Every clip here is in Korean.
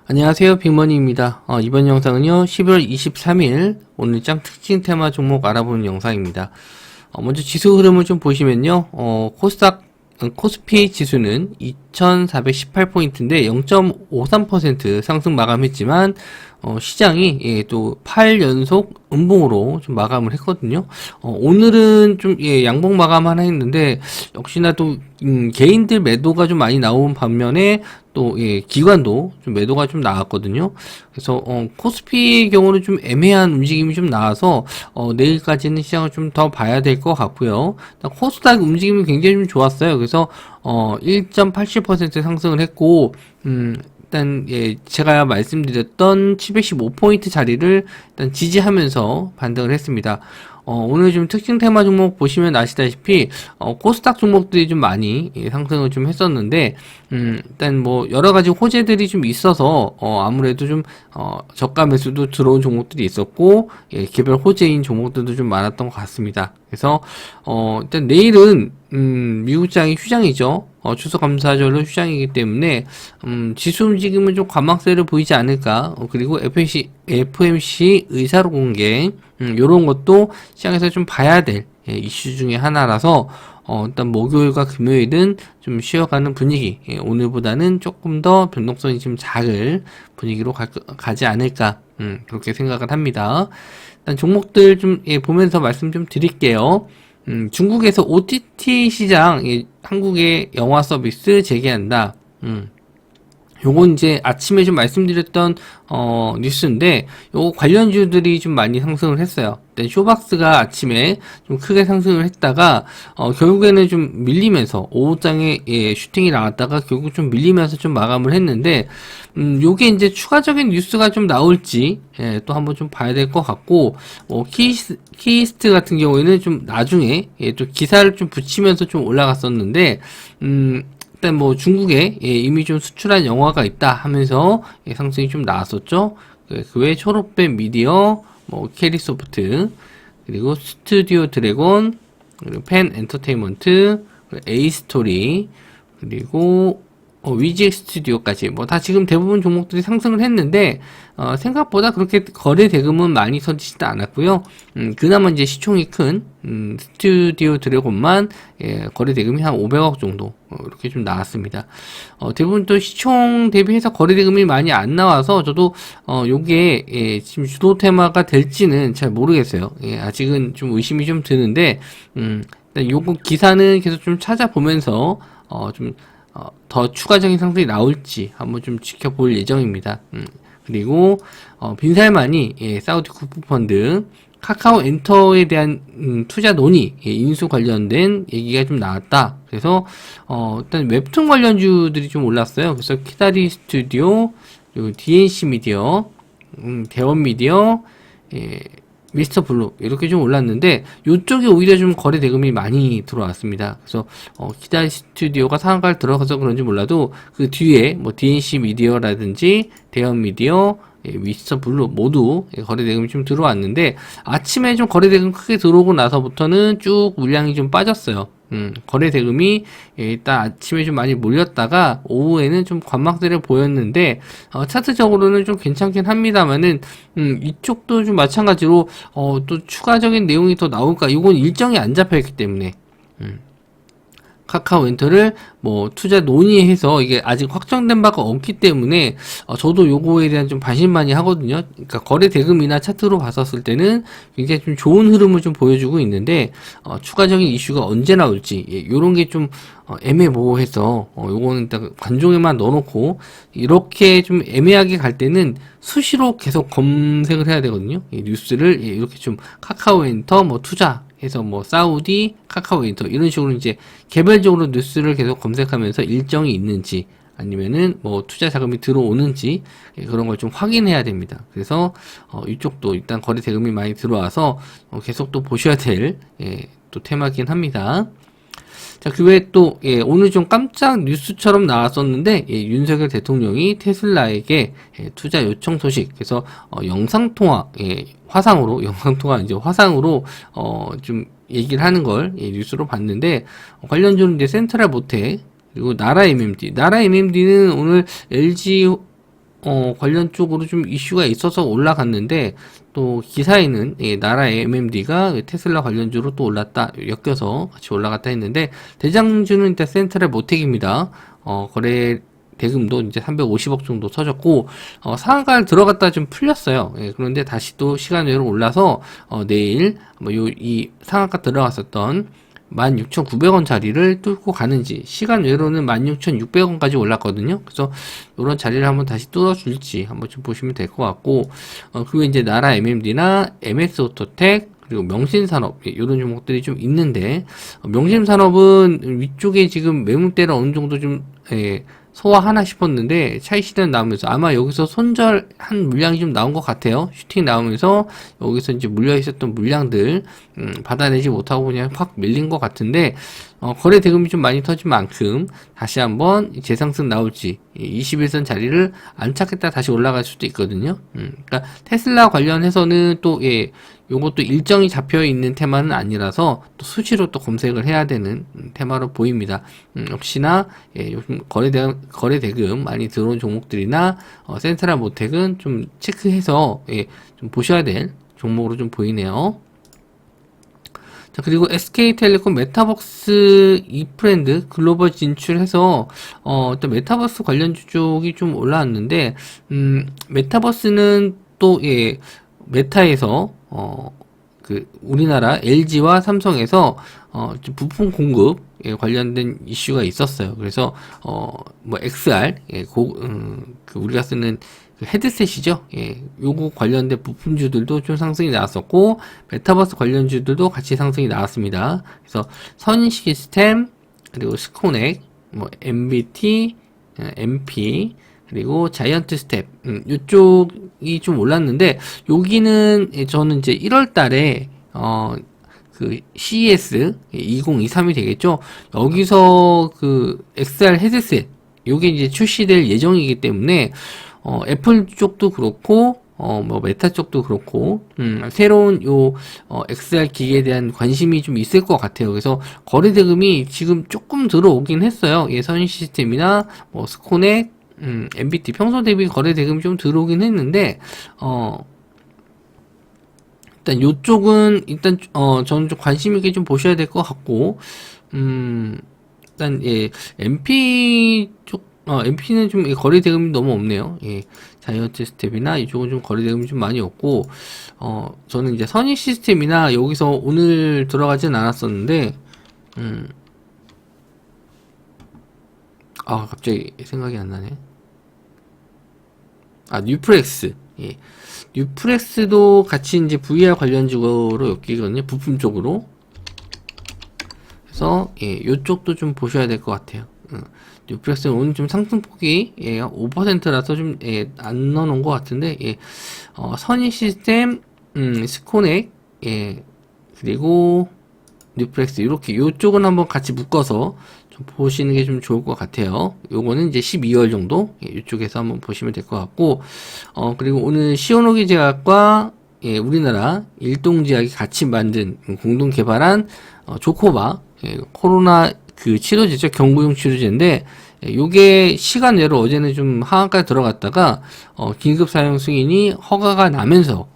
안녕하세요, 빅머니입니다. 이번 영상은요, 12월 23일 오늘장 특징 테마 종목 알아보는 영상입니다. 먼저 지수 흐름을 좀 보시면요, 코스피 지수는 2418포인트인데 0.53% 상승 마감했지만, 시장이, 또 8연속 음봉으로 좀 마감을 했거든요. 오늘은 좀, 양봉 마감 하나 했는데, 역시나 또, 개인들 매도가 좀 많이 나온 반면에, 또, 기관도 좀 매도가 좀 나왔거든요. 그래서, 코스피 경우는 좀 애매한 움직임이 좀 나와서, 내일까지는 시장을 좀 더 봐야 될 것 같고요. 코스닥 움직임이 굉장히 좀 좋았어요. 그래서, 1.87% 상승을 했고, 일단 제가 말씀드렸던 715포인트 자리를 일단 지지하면서 반등을 했습니다. 오늘 좀 특징 테마 종목 보시면 아시다시피 코스닥 종목들이 좀 많이 상승을 좀 했었는데 일단 뭐 여러 가지 호재들이 좀 있어서 아무래도 좀 저가 매수도 들어온 종목들이 있었고 개별 호재인 종목들도 좀 많았던 것 같습니다. 그래서 일단 내일은 미국장이 휴장이죠. 추수감사절로 휴장이기 때문에 지수 움직임은 좀 관망세를 보이지 않을까. 그리고 FMC 의사로 공개 요런 것도 시장에서 좀 봐야 될 이슈 중에 하나라서 일단 목요일과 금요일은 좀 쉬어가는 분위기, 오늘보다는 조금 더 변동성이 좀 작을 분위기로 가지 않을까 그렇게 생각을 합니다. 일단 종목들 좀 보면서 말씀 좀 드릴게요. 중국에서 OTT 시장, 한국의 영화 서비스 재개한다. 요건 이제 아침에 좀 말씀드렸던 뉴스인데 요 관련주들이 좀 많이 상승을 했어요. 쇼박스가 아침에 좀 크게 상승을 했다가 결국에는 좀 밀리면서 오후장에 슈팅이 나왔다가 결국 좀 밀리면서 좀 마감을 했는데 요게 이제 추가적인 뉴스가 좀 나올지 또 한번 좀 봐야 될 것 같고 키이스트 같은 경우에는 좀 나중에 또 기사를 좀 붙이면서 좀 올라갔었는데 일단 뭐 중국에 이미 좀 수출한 영화가 있다 하면서 상승이 좀 나왔었죠. 그 외에 초록뱀 미디어, 뭐 캐리소프트, 그리고 스튜디오 드래곤, 그리고 펜 엔터테인먼트, 에이스토리, 그리고 위직 스튜디오까지 뭐 다 지금 대부분 종목들이 상승을 했는데 생각보다 그렇게 거래 대금은 많이 터지지도 않았고요. 그나마 이제 시총이 큰 스튜디오 드래곤만 거래 대금이 한 500억 정도 이렇게 좀 나왔습니다. 대부분 또 시총 대비해서 거래 대금이 많이 안 나와서 저도 요게 지금 주도 테마가 될지는 잘 모르겠어요. 아직은 좀 의심이 좀 드는데 일단 요거 기사는 계속 좀 찾아보면서 더 추가적인 상승이 나올지 한번 좀 지켜볼 예정입니다. 그리고 빈살만이 사우디 쿠프펀드 카카오 엔터에 대한 투자 논의 인수 관련된 얘기가 좀 나왔다. 그래서 일단 웹툰 관련주들이 좀 올랐어요. 그래서 키다리 스튜디오, 그리고 DNC 미디어, 대원 미디어, 미스터 블루 이렇게 좀 올랐는데 요쪽에 오히려 좀 거래 대금이 많이 들어왔습니다. 그래서 키다리 스튜디오가 상한가를 들어가서 그런지 몰라도 그 뒤에 뭐 DNC 미디어라든지 대원 미디어, 미스터 블루 모두 거래 대금이 좀 들어왔는데 아침에 좀 거래 대금 크게 들어오고 나서부터는 쭉 물량이 좀 빠졌어요. 거래 대금이 일단 아침에 좀 많이 몰렸다가 오후에는 좀 관망세를 보였는데 차트적으로는 좀 괜찮긴 합니다만은 이쪽도 좀 마찬가지로 또 추가적인 내용이 더 나올까 이건 일정이 안 잡혀있기 때문에 카카오 엔터를 뭐 투자 논의해서 이게 아직 확정된 바가 없기 때문에 저도 요거에 대한 좀 반신반의 하거든요. 그러니까 거래 대금이나 차트로 봤었을 때는 굉장히 좀 좋은 흐름을 좀 보여주고 있는데 추가적인 이슈가 언제 나올지 요런 게 좀 애매모호해서 요거는 일단 관종에만 넣어놓고 이렇게 좀 애매하게 갈 때는 수시로 계속 검색을 해야 되거든요. 이 뉴스를 이렇게 좀 카카오 엔터 뭐 투자 해서 뭐 사우디, 카카오 엔터 이런 식으로 이제 개별적으로 뉴스를 계속 검색하면서 일정이 있는지 아니면은 뭐 투자 자금이 들어오는지 그런 걸 좀 확인해야 됩니다. 그래서 이쪽도 일단 거래 대금이 많이 들어와서 계속 또 보셔야 될 또 테마긴 합니다. 자, 그 외에 또, 오늘 좀 깜짝 뉴스처럼 나왔었는데, 윤석열 대통령이 테슬라에게 투자 요청 소식, 그래서, 영상통화, 화상으로, 좀 얘기를 하는 걸, 뉴스로 봤는데, 관련주는 이제 센트럴 모텍, 그리고 나라 MMD는 오늘 LG 관련 쪽으로 좀 이슈가 있어서 올라갔는데, 또 기사에는 나라의 MMD가 테슬라 관련주로 또 올랐다, 엮여서 같이 올라갔다 했는데, 대장주는 일단 센트럴 모텍입니다. 거래 대금도 이제 350억 정도 터졌고, 상한가를 들어갔다 좀 풀렸어요. 그런데 다시 또 시간 외로 올라서, 내일, 이 상한가 들어갔었던 16,900원 자리를 뚫고 가는지, 시간 외로는 16,600원까지 올랐거든요. 그래서 이런 자리를 한번 다시 뚫어줄지 한번 좀 보시면 될 것 같고, 그리고 이제 나라 MMD나 MS오토텍, 그리고 명신산업, 이런 종목들이 좀 있는데, 명신산업은 위쪽에 지금 매물대를 어느 정도 좀, 소화하나 싶었는데 차익 실현 나오면서 아마 여기서 손절한 물량이 좀 나온 것 같아요. 슈팅 나오면서 여기서 이제 물려 있었던 물량들 받아내지 못하고 그냥 확 밀린 것 같은데, 거래 대금이 좀 많이 터진 만큼 다시 한번 재상승 나올지 21선 자리를 안 찾겠다 다시 올라갈 수도 있거든요. 그러니까 테슬라 관련해서는 또 요것도 일정이 잡혀 있는 테마는 아니라서 또 수시로 또 검색을 해야 되는 테마로 보입니다. 역시나 요즘 거래 대금 많이 들어온 종목들이나 센트럴 모텍은 좀 체크해서 좀 보셔야 될 종목으로 좀 보이네요. 자, 그리고 SK텔레콤 메타버스 이프랜드 글로벌 진출해서 일단 메타버스 관련주 쪽이 좀 올라왔는데, 메타버스는 또 메타에서 우리나라 LG와 삼성에서 부품 공급 관련된 이슈가 있었어요. 그래서 뭐 XR 우리가 쓰는 그 헤드셋이죠. 요거 관련된 부품주들도 좀 상승이 나왔었고, 메타버스 관련주들도 같이 상승이 나왔습니다. 그래서 선시스템, 그리고 스코넥, 뭐 MBT, MP, 그리고 자이언트 스텝, 요쪽이 좀 올랐는데, 여기는 저는 이제 1월 달에 그 CES 2023이 되겠죠. 여기서 그 XR 헤드셋 요게 이제 출시될 예정이기 때문에 애플 쪽도 그렇고 뭐 메타 쪽도 그렇고 새로운 XR 기기에 대한 관심이 좀 있을 것 같아요. 그래서 거래 대금이 지금 조금 들어오긴 했어요. 선희 시스템이나 뭐 스코넥, MBT 평소 대비 거래 대금이 좀 들어오긴 했는데 일단 요쪽은 저는 좀 관심 있게 좀 보셔야 될 것 같고, 일단 MP 쪽 MP는 좀 거래 대금이 너무 없네요. 자이언트 스텝이나 이쪽은 좀 거래 대금이 좀 많이 없고, 저는 이제 선희 시스템이나 여기서 오늘 들어가진 않았었는데, 갑자기 생각이 안 나네. 뉴프렉스. 뉴프렉스도 같이 이제 VR 관련주로 엮이거든요. 부품 쪽으로. 그래서, 요쪽도 좀 보셔야 될 것 같아요. 뉴프렉스는 오늘 좀 상승폭이 5%라서 좀 안 넣어놓은 것 같은데, 선희 시스템, 스코넥, 그리고 뉴프렉스 이렇게 요쪽은 한번 같이 묶어서 좀 보시는 게 좀 좋을 것 같아요. 요거는 이제 12월 정도 이쪽에서 한번 보시면 될 것 같고, 그리고 오늘 시오노기 제약과 우리나라 일동제약이 같이 만든 공동 개발한 조코바 코로나 그 치료제죠. 경구용 치료제인데, 요게 시간 내로 어제는 좀 하한가에 들어갔다가 긴급 사용 승인이 허가가 나면서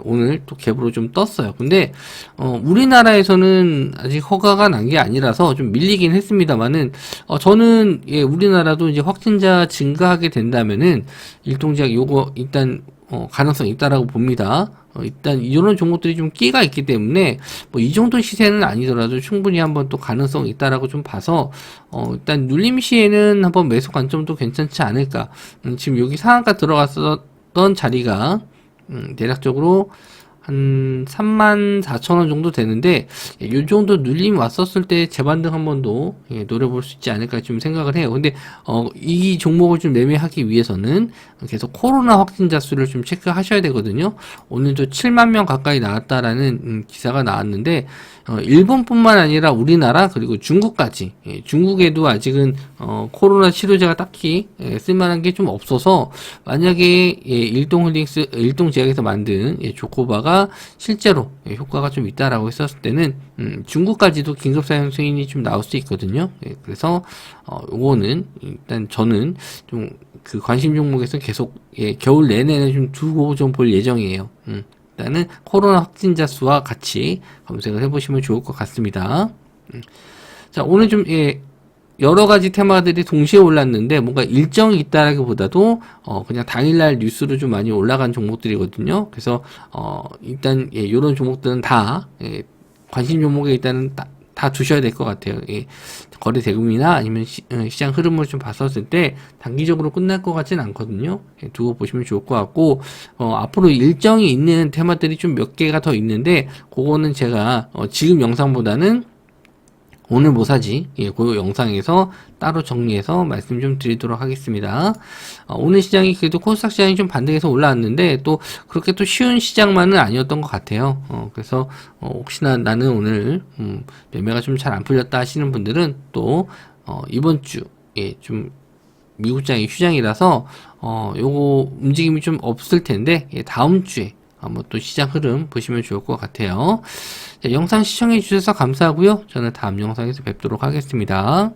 오늘 또 갭으로 좀 떴어요. 근데 우리나라에서는 아직 허가가 난 게 아니라서 좀 밀리긴 했습니다만은 저는 우리나라도 이제 확진자 증가하게 된다면은 일동제약 요거 일단 가능성 있다라고 봅니다. 일단 이런 종목들이 좀 끼가 있기 때문에 뭐 이 정도 시세는 아니더라도 충분히 한번 또 가능성 있다라고 좀 봐서 일단 눌림 시에는 한번 매수 관점도 괜찮지 않을까. 지금 여기 상한가 들어갔었던 자리가 대략적으로 한 34,000원 정도 되는데, 이 정도 눌림 왔었을 때 재반등 한 번 더 노려볼 수 있지 않을까 좀 생각을 해요. 근데 이 종목을 좀 매매하기 위해서는 계속 코로나 확진자 수를 좀 체크하셔야 되거든요. 오늘도 7만 명 가까이 나왔다라는 기사가 나왔는데, 일본뿐만 아니라 우리나라 그리고 중국까지, 중국에도 아직은 코로나 치료제가 딱히 쓸만한 게 좀 없어서, 만약에 일동제약에서 만든 조코바가 보니까 실제로 효과가 좀 있다라고 했었을 때는 중국까지도 긴급 사용 승인이 좀 나올 수 있거든요. 그래서 요거는 일단 저는 좀 그 관심 종목에서 계속 겨울 내내는 좀 두고 좀 볼 예정이에요. 일단은 코로나 확진자 수와 같이 검색을 해보시면 좋을 것 같습니다. 자, 오늘 좀 여러 가지 테마들이 동시에 올랐는데 뭔가 일정이 있다라기보다도 그냥 당일날 뉴스로 좀 많이 올라간 종목들이거든요. 그래서 일단 이런 종목들은 다 관심 종목에 일단은 다 두셔야 될 것 같아요. 거래 대금이나 아니면 시장 흐름을 좀 봤었을 때 단기적으로 끝날 것 같진 않거든요. 두고 보시면 좋을 것 같고 앞으로 일정이 있는 테마들이 좀 몇 개가 더 있는데 그거는 제가 지금 영상보다는 오늘 뭐 사지? 그 영상에서 따로 정리해서 말씀 좀 드리도록 하겠습니다. 오늘 시장이 그래도 코스닥 시장이 좀 반등해서 올라왔는데 또 그렇게 또 쉬운 시장만은 아니었던 것 같아요. 그래서 혹시나 나는 오늘 매매가 좀 잘 안 풀렸다 하시는 분들은 또 이번 주에 좀 미국장이 휴장이라서 요거 움직임이 좀 없을 텐데 다음 주에 한번 또 시장 흐름 보시면 좋을 것 같아요. 자, 영상 시청해 주셔서 감사하고요. 저는 다음 영상에서 뵙도록 하겠습니다.